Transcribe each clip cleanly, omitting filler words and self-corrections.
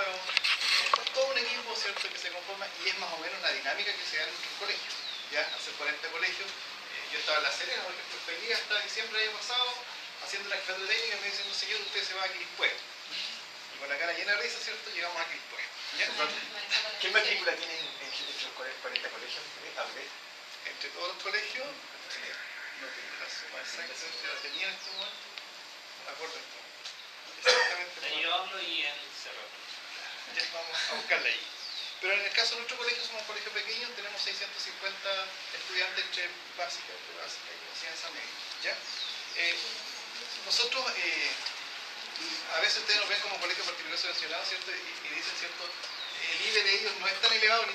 es todo un equipo, ¿cierto?, que se conforma y es más o menos una dinámica que se da en nuestros colegios. Ya, hace 40 colegios, yo estaba en La Serena, por ejemplo, feliz hasta diciembre del año pasado, haciendo una jefatura técnica y me dicen, no señor, usted se va a Quilpué. Y con la cara llena de risa, ¿cierto?, llegamos a Quilpué. ¿Qué matrícula tienen entre los 40 colegios? Entre todos los colegios, no tengo la suma exacta, la tenía en este momento, no me acuerdo en este momento. Exactamente. Yo hablo y él se repite. Ya vamos a buscarla ahí. Pero en el caso de nuestro colegio, somos un colegio pequeño, tenemos 650 estudiantes entre básica y enseñanza media. ¿Ya? Nosotros, a veces ustedes nos ven como colegio particular subvencionado, ¿cierto? Y dicen, ¿cierto? El IVE de ellos no es tan elevado,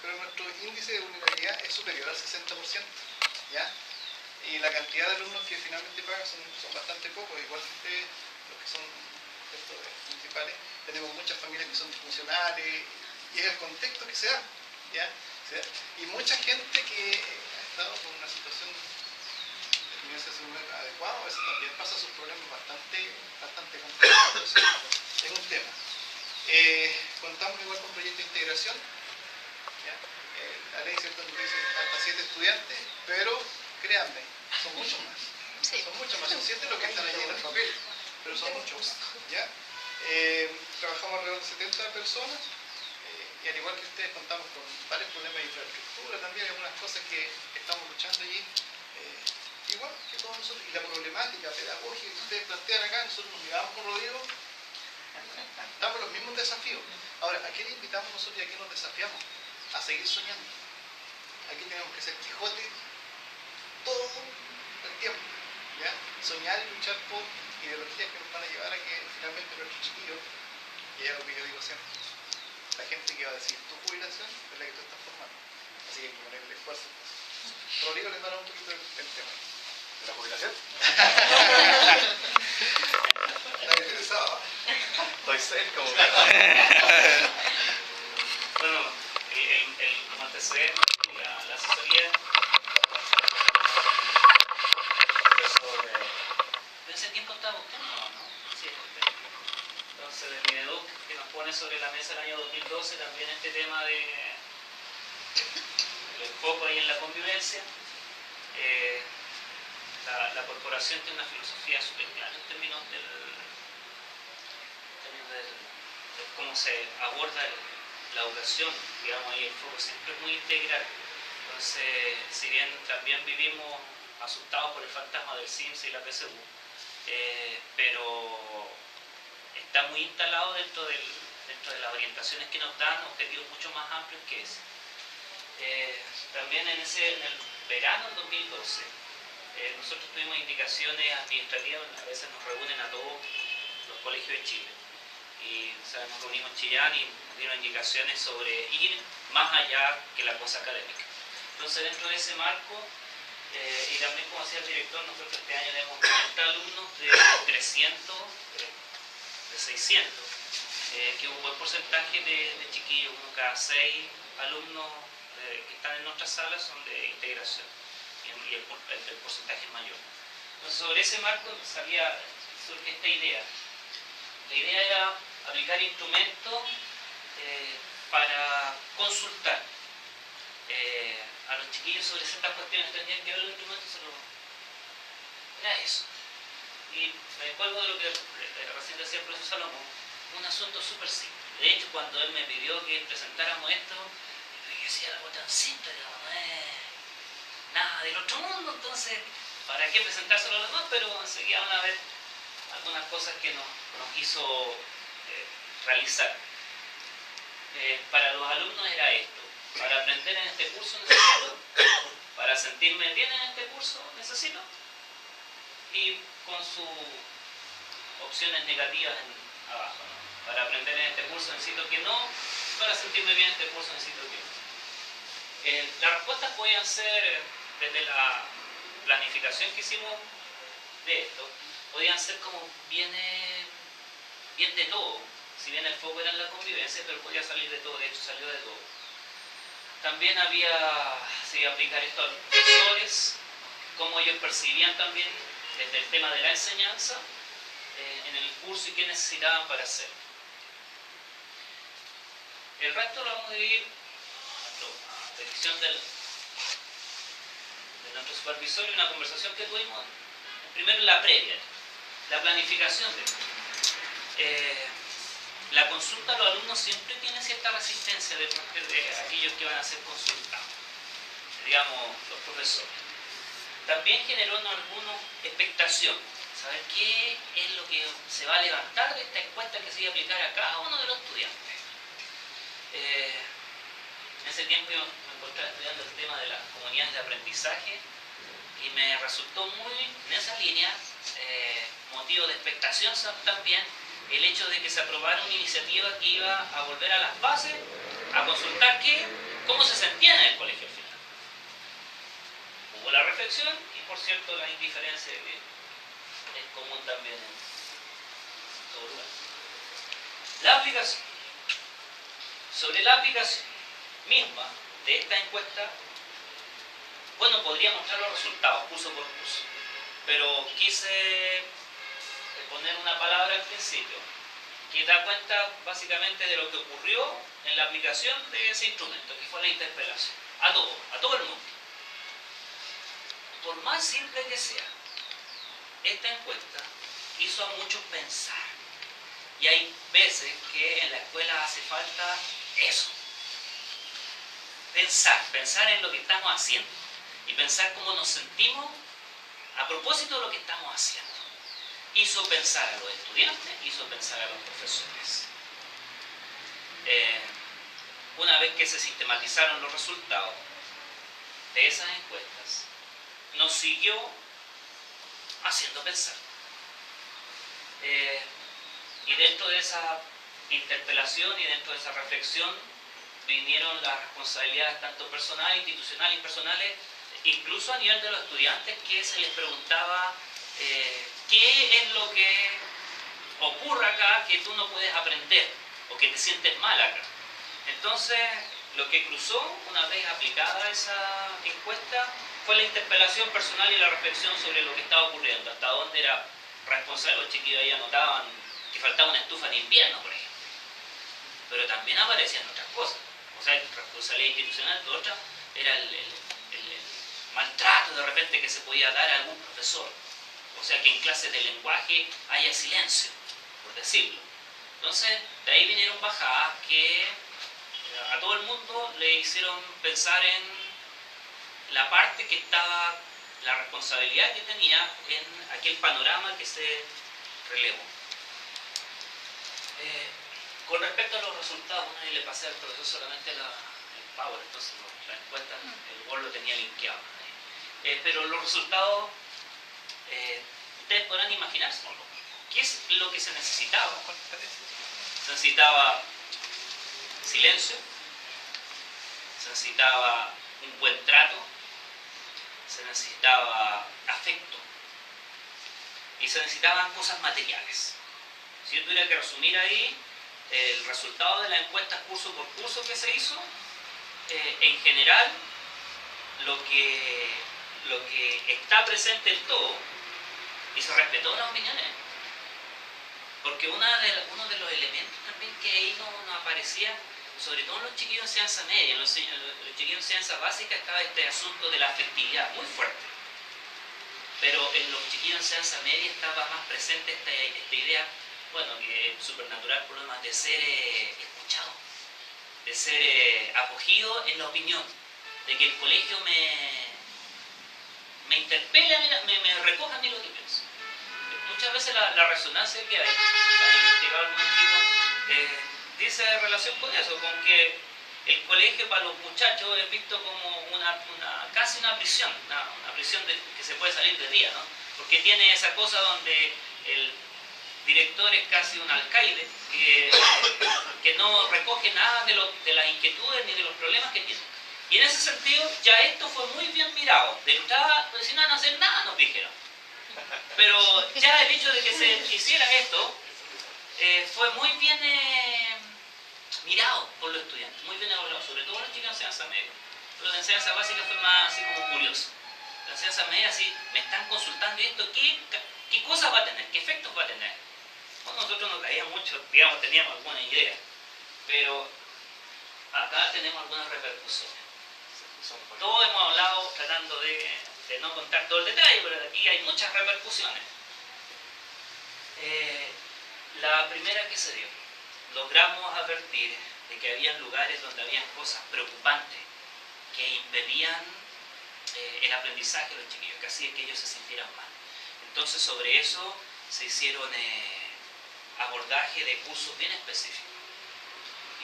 pero nuestro índice de vulnerabilidad es superior al 60%. ¿Ya? Y la cantidad de alumnos que finalmente pagan son bastante pocos, igual que ustedes, los que son principales. Tenemos muchas familias que son disfuncionales y es el contexto que se da, ¿ya? Y mucha gente que ha estado con una situación de nivel socioeconómico adecuado, a veces también pasa sus problemas bastante complicados. Es un tema. Contamos igual con proyectos de integración, ¿ya? La ley, ¿cierto?, nos dice hasta 7 estudiantes, pero créanme, son muchos más. Sí. Son muchos más, son 7 los que están allí en el papel, pero son muchos más, ¿ya? Trabajamos alrededor de 70 personas y al igual que ustedes contamos con varios problemas de infraestructura, también hay algunas cosas que estamos luchando allí, igual que todos nosotros, y la problemática pedagógica que ustedes plantean acá, nosotros nos miramos con Rodrigo, estamos los mismos desafíos. Ahora, ¿a qué le invitamos nosotros y a qué nos desafiamos? A seguir soñando. Aquí tenemos que ser Quijote todo el tiempo, ¿ya? Soñar y luchar por ideologías que nos van a llevar a que finalmente nuestros chiquillos, y es algo que yo digo siempre, la gente que va a decir tu jubilación es la que tú estás formando, así que hay que ponerle esfuerzo. Rodrigo les dará un poquito el tema ¿de la jubilación? ¿La interesaba? Estoy cerca. Bueno, como antecedente, la asesoría en ese tiempo estaba usted, ¿no? Sí, entonces del Mineduc que nos pone sobre la mesa el año 2012 también este tema de el foco ahí en la convivencia. La corporación tiene una filosofía súper clara en términos de cómo se aborda la educación, digamos, ahí el foco siempre es muy integral. Entonces, si bien también vivimos asustados por el fantasma del CIMSS y la PSU, pero está muy instalado dentro de las orientaciones que nos dan objetivos mucho más amplios que ese. También en el verano del 2012, nosotros tuvimos indicaciones administrativas, a veces nos reúnen a todos los colegios de Chile. Y nos reunimos en Chillán y nos dieron indicaciones sobre ir más allá que la cosa académica. Entonces, dentro de ese marco, y también como decía el director, nosotros este año tenemos 90 alumnos de 300, de 600, que es un buen porcentaje de chiquillos, uno cada 6 alumnos que están en nuestras salas son de integración, y el porcentaje es mayor. Entonces, sobre ese marco surge esta idea. La idea era aplicar instrumentos para consultar a los chiquillos sobre ciertas cuestiones. Tenían que ver los instrumentos, era eso. Y me cuelgo de lo que recién decía el profesor Salomón, un asunto súper simple. De hecho, cuando él me pidió que presentáramos esto, yo decía algo tan simple, digamos, no es nada del otro mundo, entonces, ¿para qué presentárselo a los demás? Pero enseguida van a ver algunas cosas que nos hizo realizar. Para los alumnos era esto: para aprender en este curso necesito, para sentirme bien en este curso necesito, y con sus opciones negativas abajo, ¿no? Para aprender en este curso necesito que no, para sentirme bien en este curso necesito que. Las respuestas podían ser, desde la planificación que hicimos de esto, podían ser como bien de todo. Si bien el foco era en la convivencia, pero podía salir de todo, de hecho salió de todo. También se iba a aplicar esto a los profesores, cómo ellos percibían también desde el tema de la enseñanza en el curso y qué necesitaban para hacer. El resto lo vamos a dividir a petición de nuestro supervisor y una conversación que tuvimos. Primero la previa, la planificación la consulta a los alumnos siempre tiene cierta resistencia de parte de aquellos que van a ser consultados, digamos los profesores. También generó en algunos expectación, saber qué es lo que se va a levantar de esta encuesta que se iba a aplicar a cada uno de los estudiantes. En ese tiempo yo me encontraba estudiando el tema de las comunidades de aprendizaje y me resultó muy en esa línea motivo de expectación también el hecho de que se aprobara una iniciativa que iba a volver a las bases a consultar cómo se sentían en el colegio al final. Hubo la reflexión y por cierto la indiferencia que es común también en todo lugar. La aplicación. Sobre la aplicación misma de esta encuesta, bueno, podría mostrar los resultados curso por curso, pero quise poner una palabra al principio que da cuenta básicamente de lo que ocurrió en la aplicación de ese instrumento, que fue la interpelación, a todo el mundo. Por más simple que sea, esta encuesta hizo a muchos pensar, y hay veces que en la escuela hace falta eso, pensar en lo que estamos haciendo y pensar cómo nos sentimos a propósito de lo que estamos haciendo. Hizo pensar a los estudiantes, hizo pensar a los profesores. Una vez que se sistematizaron los resultados de esas encuestas, nos siguió haciendo pensar. Y dentro de esa interpelación y dentro de esa reflexión vinieron las responsabilidades tanto personales, institucionales y personales, incluso a nivel de los estudiantes, que se les preguntaba qué es lo que ocurre acá que tú no puedes aprender o que te sientes mal acá. Entonces, lo que cruzó una vez aplicada esa encuesta fue la interpelación personal y la reflexión sobre lo que estaba ocurriendo, hasta dónde era responsable. Los chiquillos ahí anotaban que faltaba una estufa en invierno, por ejemplo. Pero también aparecían otras cosas. O sea, responsabilidad institucional, otra era el maltrato de repente que se podía dar a algún profesor. O sea, que en clases de lenguaje haya silencio, por decirlo. Entonces, de ahí vinieron bajadas que a todo el mundo le hicieron pensar en la parte que estaba, la responsabilidad que tenía en aquel panorama que se relevó. Con respecto a los resultados, bueno, le pasé al profesor solamente el Power, entonces la encuesta, el Word lo tenía linkeado. Pero los resultados, ustedes podrán imaginarse, ¿no? ¿Qué es lo que se necesitaba? Se necesitaba silencio, se necesitaba un buen trato, se necesitaba afecto y se necesitaban cosas materiales. Si yo tuviera que resumir ahí, el resultado de la encuesta curso por curso que se hizo, en general, lo que está presente en todo, y se respetó las opiniones, porque uno de los elementos también que ahí no aparecía, sobre todo en los chiquillos de enseñanza media, en los chiquillos de enseñanza básica estaba este asunto de la afectividad muy fuerte, pero en los chiquillos de enseñanza media estaba más presente esta idea, bueno, que es supernatural, problemas de ser escuchado, de ser acogido en la opinión, de que el colegio me interpela, me recoja a mí lo que pienso. Muchas veces la resonancia que hay, han investigado algunos tipos, dice relación con eso, con que el colegio para los muchachos es visto como casi una prisión, una prisión que se puede salir de día, ¿no? Porque tiene esa cosa donde el director es casi un alcaide que no recoge nada de las inquietudes ni de los problemas que tiene. Y en ese sentido, ya esto fue muy bien mirado. De entrada, pues si no van a hacer nada, nos dijeron. Pero ya el hecho de que se hiciera esto fue muy bien mirado por los estudiantes, muy bien evaluado, sobre todo los chicos de enseñanza media. Los de enseñanza básica fue más así como curioso. La enseñanza media, así, me están consultando y esto, ¿qué cosas va a tener? ¿Qué efectos va a tener? Bueno, nosotros nos caía mucho, digamos, teníamos alguna idea, pero acá tenemos algunas repercusiones. Todos hemos hablado tratando de no contar todo el detalle, pero aquí hay muchas repercusiones. La primera que se dio, logramos advertir de que había lugares donde habían cosas preocupantes que impedían el aprendizaje de los chiquillos, que hacía que ellos se sintieran mal. Entonces sobre eso se hicieron abordaje de cursos bien específicos.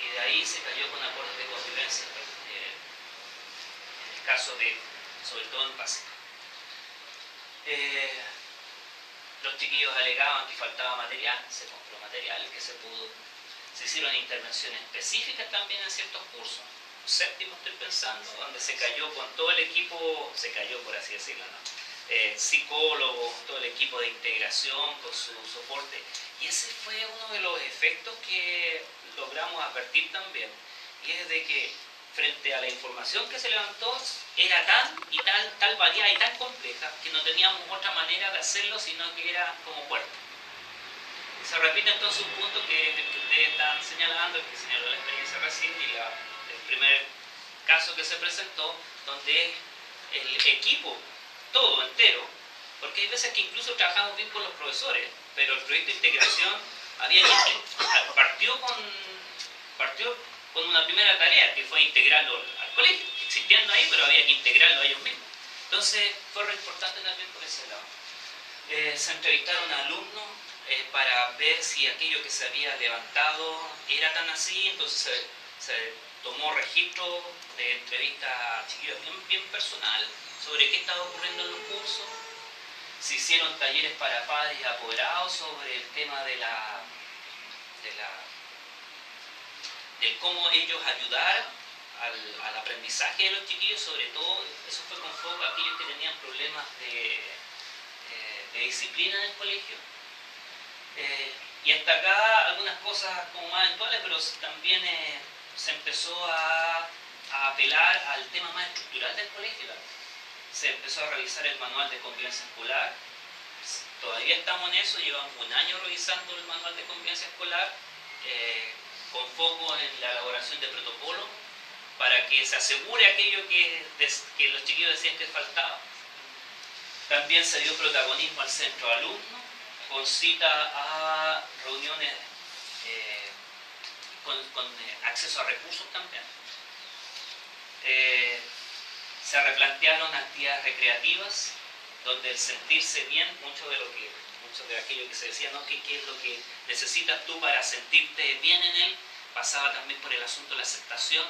Y de ahí se cayó con acuerdos de convivencia, en el caso de, sobre todo en básica. Los chiquillos alegaban que faltaba material, se compró material, que se pudo. Se hicieron intervenciones específicas también en ciertos cursos. Séptimo estoy pensando, donde se cayó con todo el equipo, se cayó por así decirlo, ¿no? Psicólogos, todo el equipo de integración con su soporte. Y ese fue uno de los efectos que logramos advertir también. Y es de que frente a la información que se levantó, era tal variada y tan compleja que no teníamos otra manera de hacerlo, sino que era como puerto. Se repite entonces un punto que ustedes están señalando, el que señaló la experiencia recién y el primer caso que se presentó, donde el equipo, todo entero, porque hay veces que incluso trabajamos bien con los profesores, pero el proyecto de integración partió con una primera tarea, que fue integrarlo al colegio, existiendo ahí, pero había que integrarlo a ellos mismos. Entonces fue re importante también por ese lado. Se entrevistaron a alumnos para ver si aquello que se había levantado era tan así, entonces se tomó registro de entrevistas a chiquillos bien personal sobre qué estaba ocurriendo en los cursos. Se hicieron talleres para padres y apoderados sobre el tema de cómo ellos ayudar al aprendizaje de los chiquillos, sobre todo, eso fue con foco a aquellos que tenían problemas de disciplina en el colegio. Y hasta acá algunas cosas como más eventuales, pero también se empezó a apelar al tema más estructural del colegio. Se empezó a revisar el manual de convivencia escolar. Todavía estamos en eso, llevamos un año revisando el manual de convivencia escolar, con foco en la elaboración de protocolos, para que se asegure aquello que los chiquillos decían que faltaba. También se dio protagonismo al centro de alumnos, con cita a reuniones con acceso a recursos también. Se replantearon actividades recreativas, donde el sentirse bien, mucho de aquello que se decía, ¿no? ¿Qué es lo que necesitas tú para sentirte bien en él? Pasaba también por el asunto de la aceptación.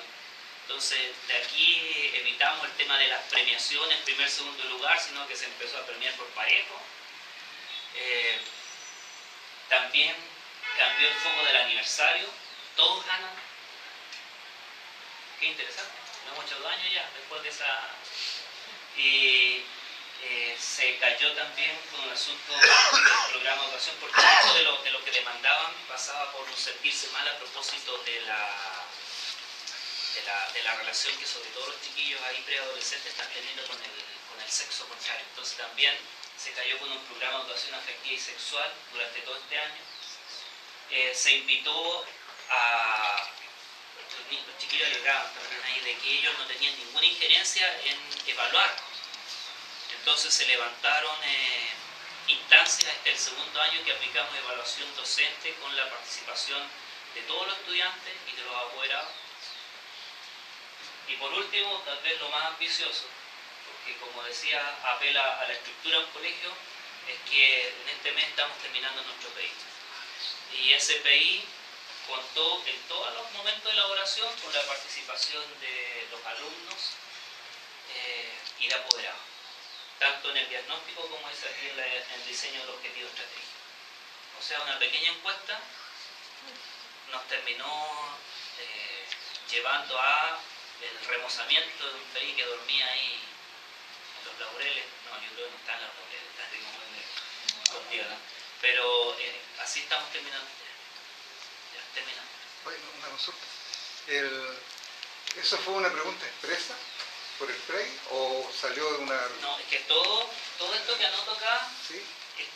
Entonces, de aquí evitamos el tema de las premiaciones, primer, segundo lugar, sino que se empezó a premiar por parejo. También cambió el foco del aniversario, todos ganan. Qué interesante, no hemos hecho 2 años ya después de esa. Y se cayó también con el asunto del programa de educación, porque mucho de lo que demandaban pasaba por un sentirse mal a propósito de la relación que sobre todo los chiquillos ahí preadolescentes están teniendo con el sexo contrario. Entonces también se cayó con un programa de educación afectiva y sexual durante todo este año. Se invitó a los chiquillos alegaban también ahí de que ellos no tenían ninguna injerencia en evaluar. Entonces se levantaron instancias hasta el segundo año que aplicamos evaluación docente con la participación de todos los estudiantes y de los apoderados. Y por último, tal vez lo más ambicioso, porque como decía, apela a la estructura de un colegio, es que en este mes estamos terminando nuestro PI. Y ese PI contó en todos los momentos de elaboración con la participación de los alumnos y de apoderados, tanto en el diagnóstico como es aquí en el diseño del objetivo estratégico. O sea, una pequeña encuesta nos terminó llevando a el remozamiento de un PI que dormía ahí en los laureles. No, yo creo que no están en los laureles, están contigo, ¿no? Pero así estamos terminando. Ya, terminamos. Bueno, una consulta. ¿Eso fue una pregunta expresa por el PREI o salió de una...? No, es que todo esto que anoto acá, ¿sí?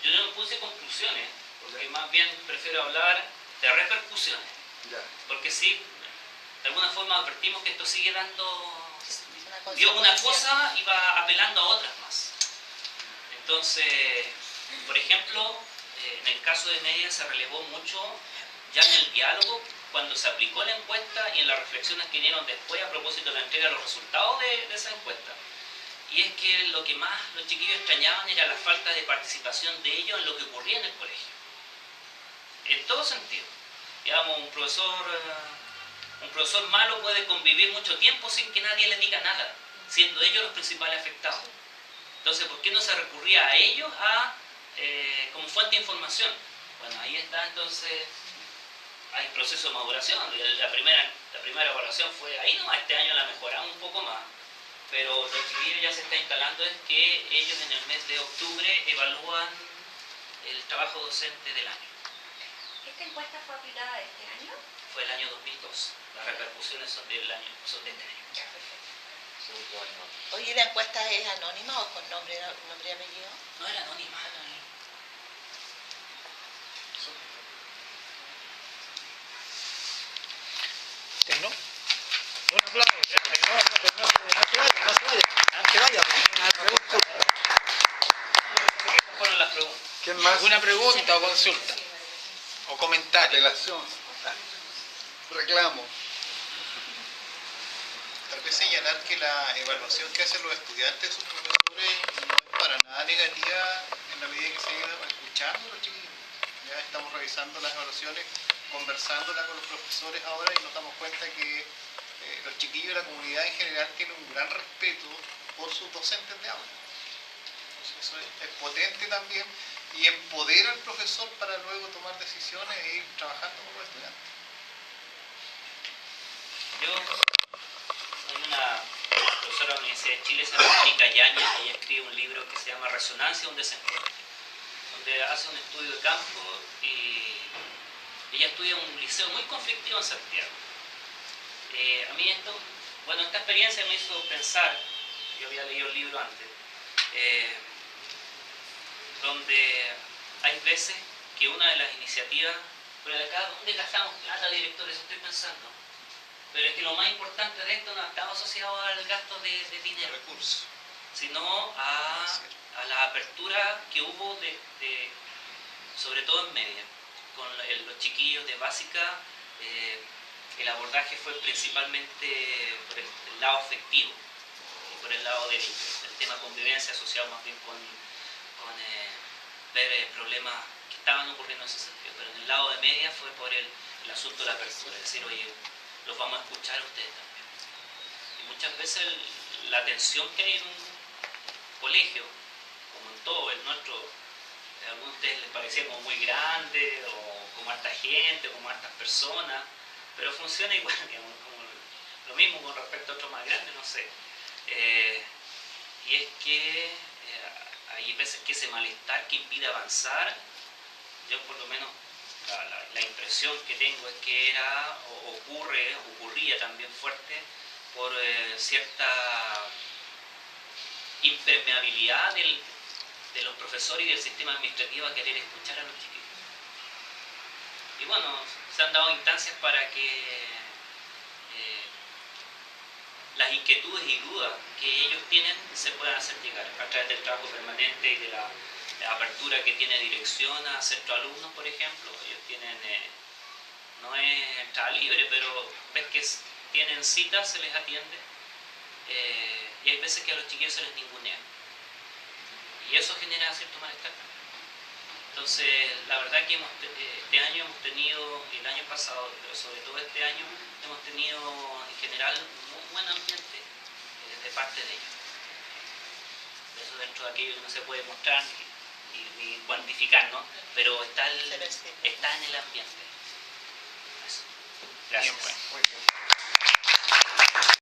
yo no puse conclusiones, porque más bien prefiero hablar de repercusiones. Ya. Porque sí, de alguna forma advertimos que esto sigue dando, Una vio una consecuencia. cosa y va apelando a otras más. Entonces, por ejemplo, en el caso de media se relevó mucho ya en el diálogo, cuando se aplicó la encuesta y en las reflexiones que vinieron después a propósito de la entrega de los resultados de esa encuesta. Y es que lo que más los chiquillos extrañaban era la falta de participación de ellos en lo que ocurría en el colegio. En todo sentido. Digamos, un profesor malo puede convivir mucho tiempo sin que nadie le diga nada, siendo ellos los principales afectados. Entonces, ¿por qué no se recurría a ellos como fuente de información? Bueno, ahí está entonces, hay proceso de maduración. La primera evaluación fue ahí nomás, este año la mejoramos un poco más. Pero lo que ya se está instalando es que ellos en el mes de octubre evalúan el trabajo docente del año. ¿Esta encuesta fue aplicada este año? Fue el año 2002. Las repercusiones son de este año. Ya, perfecto. Oye, ¿la encuesta es anónima o con nombre y apellido? No era anónima. ¿No? Un aplauso. No se vaya. Fueron las preguntas. ¿Quién más? ¿Alguna pregunta o consulta? ¿O comentario? Apelación. Reclamo. Tal vez señalar que la evaluación que hacen los estudiantes de sus profesores no es para nada negativa en la medida que se iba escuchando a los chiquillos. Ya estamos revisando las evaluaciones, conversándolas con los profesores ahora y nos damos cuenta que los chiquillos de la comunidad en general tienen un gran respeto por sus docentes de aula. Entonces eso es potente también y empodera al profesor para luego tomar decisiones e ir trabajando con los estudiantes. Hay una profesora de la Universidad de Chile, se llama Mónica Yáñez, ella escribe un libro que se llama Resonancia de un desencuentro, donde hace un estudio de campo y ella estudia en un liceo muy conflictivo en Santiago. A mí esta experiencia me hizo pensar, yo había leído el libro antes, donde hay veces que una de las iniciativas, pero de acá, ¿dónde gastamos plata, directores? Estoy pensando. Pero es que lo más importante de esto no estaba asociado al gasto de dinero, Recursos. sino a la apertura que hubo sobre todo en media, con los chiquillos de básica. El abordaje fue principalmente por el lado afectivo y por el lado del tema convivencia asociado más bien con ver problemas que estaban ocurriendo en ese sentido. Pero en el lado de media fue por el asunto de la apertura, es decir, oye, los vamos a escuchar a ustedes también. Y muchas veces la tensión que hay en un colegio, como en todo el nuestro, a algunos de ustedes les parecía como muy grande, o como harta gente, como hartas personas, pero funciona igual, digamos, como lo mismo con respecto a otros más grandes, no sé. Y es que hay veces que ese malestar que impide avanzar, yo por lo menos la impresión que tengo es que ocurría también fuerte por cierta impermeabilidad de los profesores y del sistema administrativo a querer escuchar a los chiquillos. Y bueno, se han dado instancias para que las inquietudes y dudas que ellos tienen se puedan hacer llegar a través del trabajo permanente y de la apertura que tiene dirección a centro alumnos, por ejemplo. Ellos tienen, no es entrada libre, pero ves que tienen citas, se les atiende, y hay veces que a los chiquillos se les ningunea. Y eso genera cierto malestar. Entonces, la verdad que este año hemos tenido, y el año pasado, pero sobre todo este año, hemos tenido en general un muy buen ambiente de parte de ellos. Eso dentro de aquello que no se puede mostrar ni cuantificar, ¿no? Pero está en el ambiente. Eso. Gracias. Bien, bueno. Muy bien.